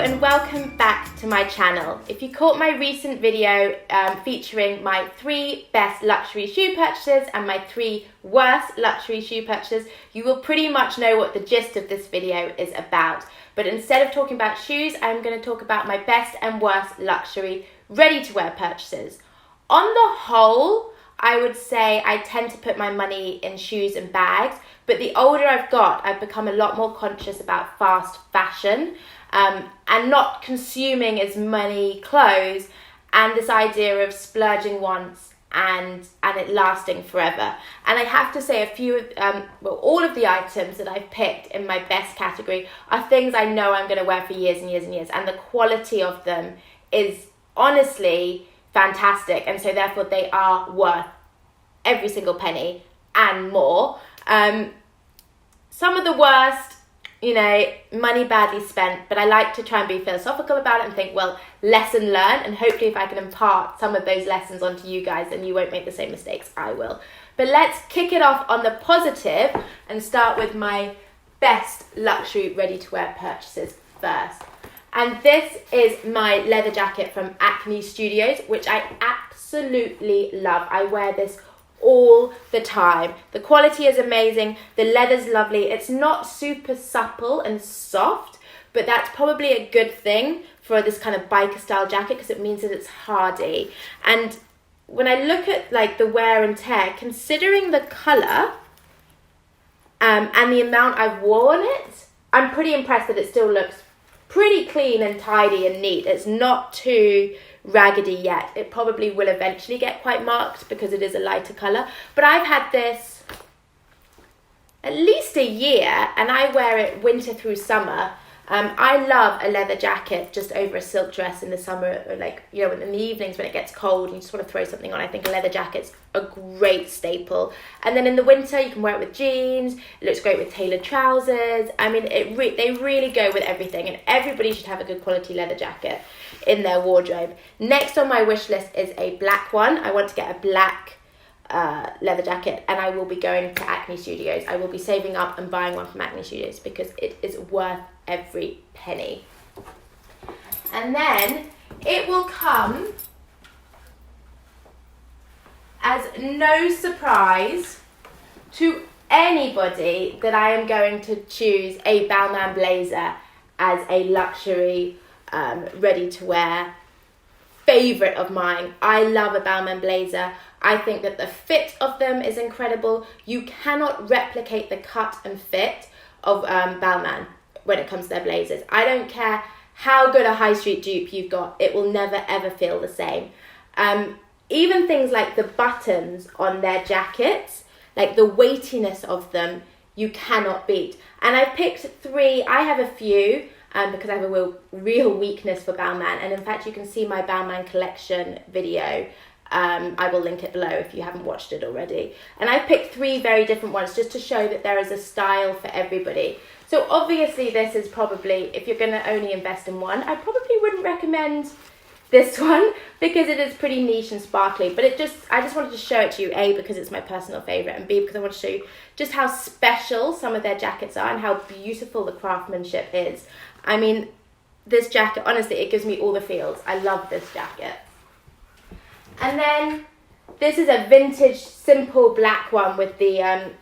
and welcome back to my channel. If you caught my recent video featuring my 3 best luxury shoe purchases and my 3 worst luxury shoe purchases, you will pretty much know what the gist of this video is about. But instead of talking about shoes, I'm going to talk about my best and worst luxury ready-to-wear purchases. On the whole, I would say I tend to put my money in shoes and bags, but the older I've got, I've become a lot more conscious about fast fashion and not consuming as many clothes, and this idea of splurging once and it lasting forever. And I have to say all of the items that I've picked in my best category are things I know I'm going to wear for years and years and years, and the quality of them is honestly fantastic, and so therefore they are worth every single penny and more. Some of the worst, money badly spent, but I like to try and be philosophical about it and think, well, lesson learned, and hopefully if I can impart some of those lessons onto you guys, then you won't make the same mistakes I will. But let's kick it off on the positive and start with my best luxury ready-to-wear purchases first. And this is my leather jacket from Acne Studios, which I absolutely love. I wear this all the time. The quality is amazing. The leather's lovely. It's not super supple and soft, but that's probably a good thing for this kind of biker style jacket because it means that it's hardy. And when I look at the wear and tear, considering the colour and the amount I've worn it, I'm pretty impressed that it still looks pretty clean and tidy and neat. It's not too raggedy yet. It probably will eventually get quite marked because it is a lighter colour, but I've had this at least a year and I wear it winter through summer. I love a leather jacket just over a silk dress in the summer, or in the evenings when it gets cold and you just want to throw something on. I think a leather jacket's a great staple. And then in the winter you can wear it with jeans. It looks great with tailored trousers. I mean, they really go with everything, and everybody should have a good quality leather jacket in their wardrobe. Next on my wish list is a black one. I want to get a black leather jacket, and I will be going to Acne Studios. I will be saving up and buying one from Acne Studios because it is worth every penny. And then it will come as no surprise to anybody that I am going to choose a Balmain blazer as a luxury ready-to-wear favourite of mine. I love a Balmain blazer. I think that the fit of them is incredible. You cannot replicate the cut and fit of Balmain when it comes to their blazers. I don't care how good a high street dupe you've got, it will never ever feel the same. Even things like the buttons on their jackets, like the weightiness of them, you cannot beat. And I've picked 3. I have a few because I have a real weakness for Balmain, and in fact you can see my Balmain collection video. I will link it below if you haven't watched it already. And I've picked 3 very different ones just to show that there is a style for everybody. So obviously this is probably, if you're going to only invest in one, I probably wouldn't recommend this one because it is pretty niche and sparkly. But I just wanted to show it to you, A, because it's my personal favourite, and B, because I want to show you just how special some of their jackets are and how beautiful the craftsmanship is. I mean, this jacket, honestly, it gives me all the feels. I love this jacket. And then this is a vintage, simple black one with the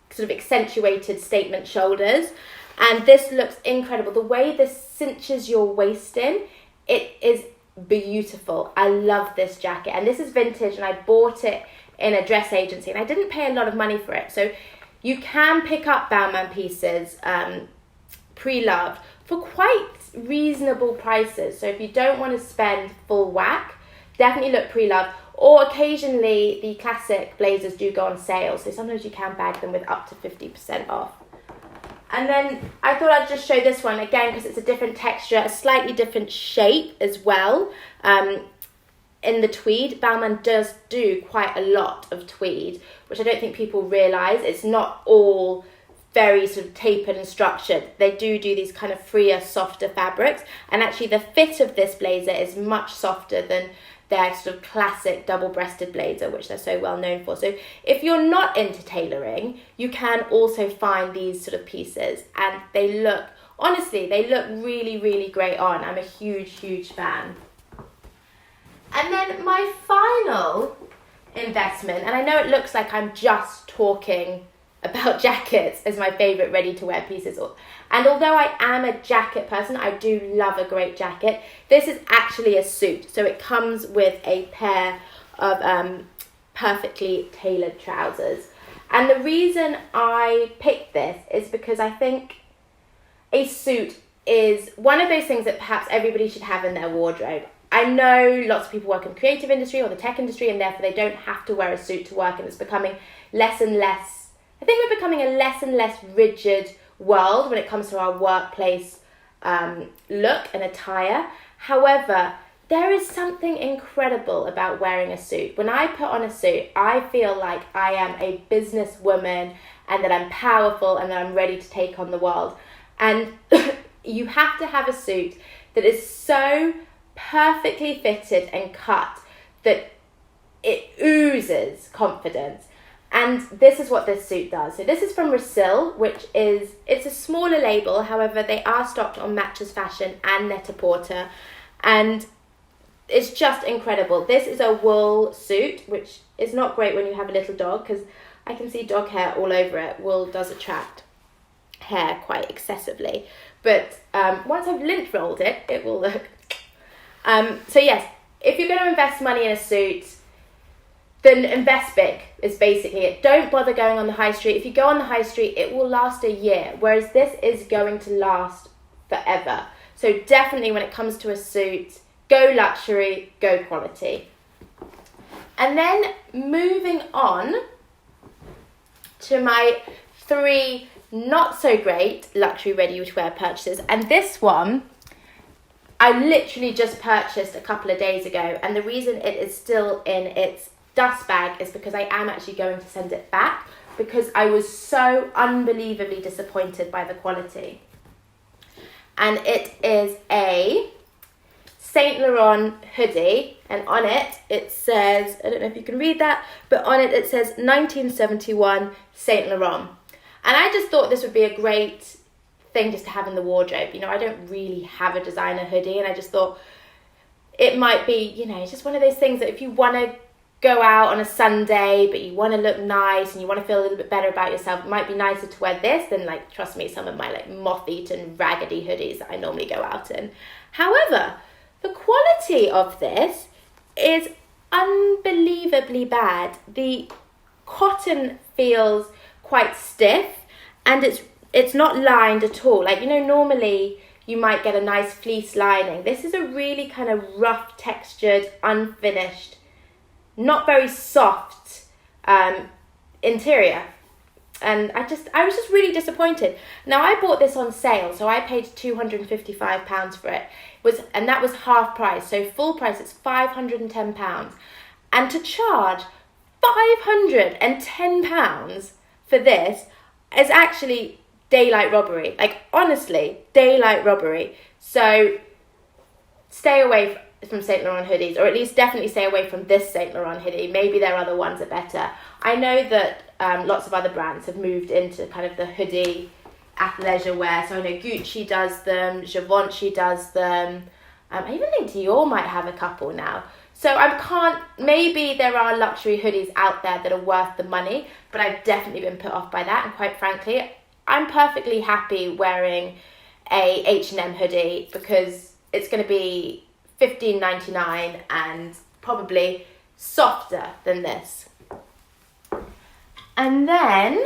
sort of accentuated statement shoulders. And this looks incredible. The way this cinches your waist in, it is beautiful. I love this jacket. And this is vintage, and I bought it in a dress agency, and I didn't pay a lot of money for it. So you can pick up Balmain pieces pre-loved for quite reasonable prices. So if you don't want to spend full whack, definitely look pre-loved. Or occasionally the classic blazers do go on sale, so sometimes you can bag them with up to 50% off. And then I thought I'd just show this one again because it's a different texture, a slightly different shape as well. In the tweed, Balmain does do quite a lot of tweed, which I don't think people realise. It's not all very sort of tapered and structured. They do these kind of freer, softer fabrics, and actually the fit of this blazer is much softer than their sort of classic double-breasted blazer, which they're so well known for. So if you're not into tailoring, you can also find these sort of pieces, and they look honestly, they look really, really great on. I'm a huge fan. And then my final investment, and I know it looks like I'm just talking about jackets as my favourite ready-to-wear pieces. And although I am a jacket person, I do love a great jacket. This is actually a suit. So it comes with a pair of perfectly tailored trousers. And the reason I picked this is because I think a suit is one of those things that perhaps everybody should have in their wardrobe. I know lots of people work in the creative industry or the tech industry, and therefore they don't have to wear a suit to work, and it's becoming less and less, I think we're becoming a less and less rigid world when it comes to our workplace look and attire. However, there is something incredible about wearing a suit. When I put on a suit, I feel like I am a businesswoman and that I'm powerful and that I'm ready to take on the world. And you have to have a suit that is so perfectly fitted and cut that it oozes confidence. And this is what this suit does. So this is from Rasil, it's a smaller label. However, they are stocked on Matches Fashion and Net-a-Porter. And it's just incredible. This is a wool suit, which is not great when you have a little dog, because I can see dog hair all over it. Wool does attract hair quite excessively. But once I've lint rolled it, it will look... So yes, if you're going to invest money in a suit, then invest big is basically it. Don't bother going on the high street. If you go on the high street, it will last a year, whereas this is going to last forever. So definitely when it comes to a suit, go luxury, go quality. And then moving on to my 3 not so great luxury ready-to-wear purchases. And this one, I literally just purchased a couple of days ago. And the reason it is still in its dust bag is because I am actually going to send it back because I was so unbelievably disappointed by the quality. And it is a Saint Laurent hoodie, and on it says, I don't know if you can read that, but on it says 1971 Saint Laurent. And I just thought this would be a great thing just to have in the wardrobe. You know, I don't really have a designer hoodie, and I just thought it might be, you know, it's just one of those things that if you want to go out on a Sunday, but you want to look nice and you want to feel a little bit better about yourself, it might be nicer to wear this than, like, trust me, some of my, like, moth-eaten, raggedy hoodies that I normally go out in. However, the quality of this is unbelievably bad. The cotton feels quite stiff, and it's not lined at all. Like, you know, normally you might get a nice fleece lining. This is a really kind of rough textured, unfinished, not very soft interior. And I was just really disappointed. Now, I bought this on sale, so I paid £255 for it. And that was half price. So full price, it's £510. And to charge £510 for this is actually daylight robbery. Like, honestly, daylight robbery. So stay away from Saint Laurent hoodies, or at least definitely stay away from this Saint Laurent hoodie. Maybe their other ones are better. I know that lots of other brands have moved into kind of the hoodie athleisure wear. So I know Gucci does them, Givenchy does them. I even think Dior might have a couple now. So maybe there are luxury hoodies out there that are worth the money, but I've definitely been put off by that. And quite frankly, I'm perfectly happy wearing a H&M hoodie because it's going to be $15.99 and probably softer than this. And then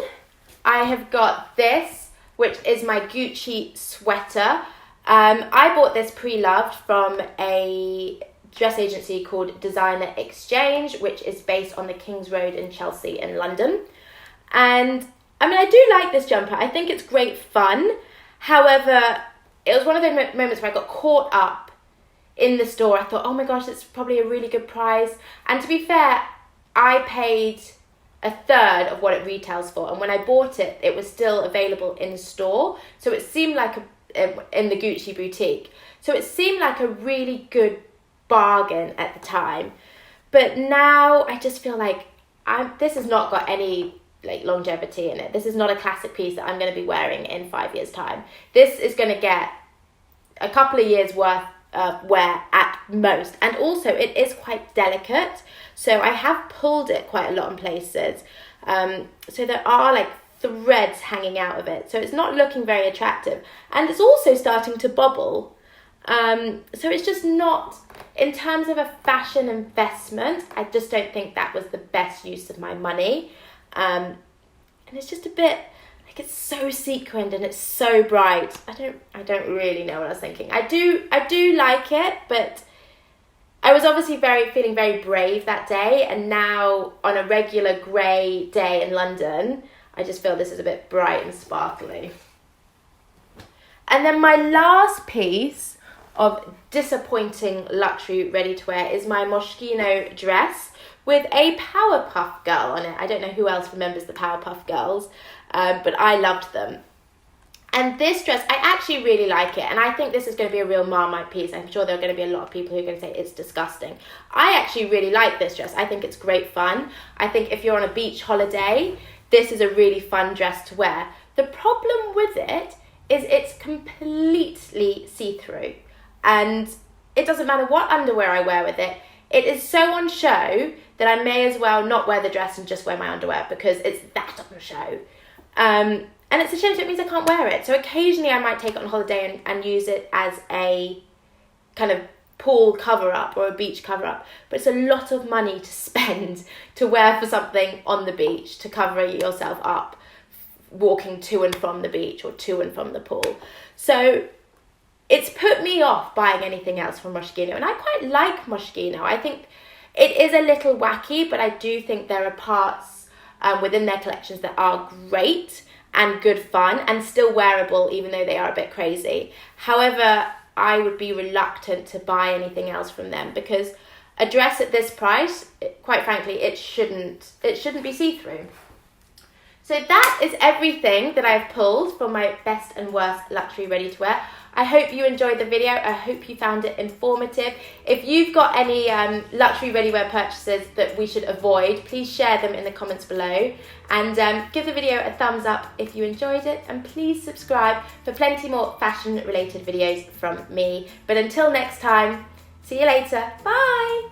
I have got this, which is my Gucci sweater. I bought this pre-loved from a dress agency called Designer Exchange, which is based on the King's Road in Chelsea in London. And I mean, I do like this jumper. I think it's great fun. However, it was one of those moments where I got caught up in the store. I thought, oh my gosh, it's probably a really good price. And to be fair, I paid a third of what it retails for. And when I bought it, it was still available in store. So it seemed like in the Gucci boutique. So it seemed like a really good bargain at the time. But now I just feel like this has not got any like longevity in it. This is not a classic piece that I'm going to be wearing in 5 years' time. This is going to get a couple of years worth of wear at most. And also it is quite delicate, so I have pulled it quite a lot in places. So there are like threads hanging out of it, so it's not looking very attractive, and it's also starting to bobble. So it's just not, in terms of a fashion investment, I just don't think that was the best use of my money. And it's just a bit like, it's so sequined and it's so bright. I don't really know what I was thinking. I do like it, but I was obviously feeling very brave that day, and now on a regular grey day in London, I just feel this is a bit bright and sparkly. And then my last piece of disappointing luxury ready-to-wear is my Moschino dress with a Powerpuff Girl on it. I don't know who else remembers the Powerpuff Girls, but I loved them. And this dress, I actually really like it, and I think this is going to be a real Marmite piece. I'm sure there are going to be a lot of people who are going to say it's disgusting. I actually really like this dress. I think it's great fun. I think if you're on a beach holiday, this is a really fun dress to wear. The problem with it is it's completely see-through, and it doesn't matter what underwear I wear with it. It is so on show that I may as well not wear the dress and just wear my underwear, because it's that on show. And it's a shame, so it means I can't wear it. So occasionally I might take it on holiday and use it as a kind of pool cover-up or a beach cover-up. But it's a lot of money to spend to wear for something on the beach, to cover yourself up walking to and from the beach or to and from the pool. So it's put me off buying anything else from Moschino. And I quite like Moschino. I think it is a little wacky, but I do think there are parts within their collections that are great and good fun and still wearable, even though they are a bit crazy. However, I would be reluctant to buy anything else from them, because a dress at this price, quite frankly, it shouldn't be see-through. So that is everything that I've pulled from my best and worst luxury ready-to-wear. I hope you enjoyed the video. I hope you found it informative. If you've got any luxury ready-wear purchases that we should avoid, please share them in the comments below. And give the video a thumbs up if you enjoyed it. And please subscribe for plenty more fashion-related videos from me. But until next time, see you later. Bye!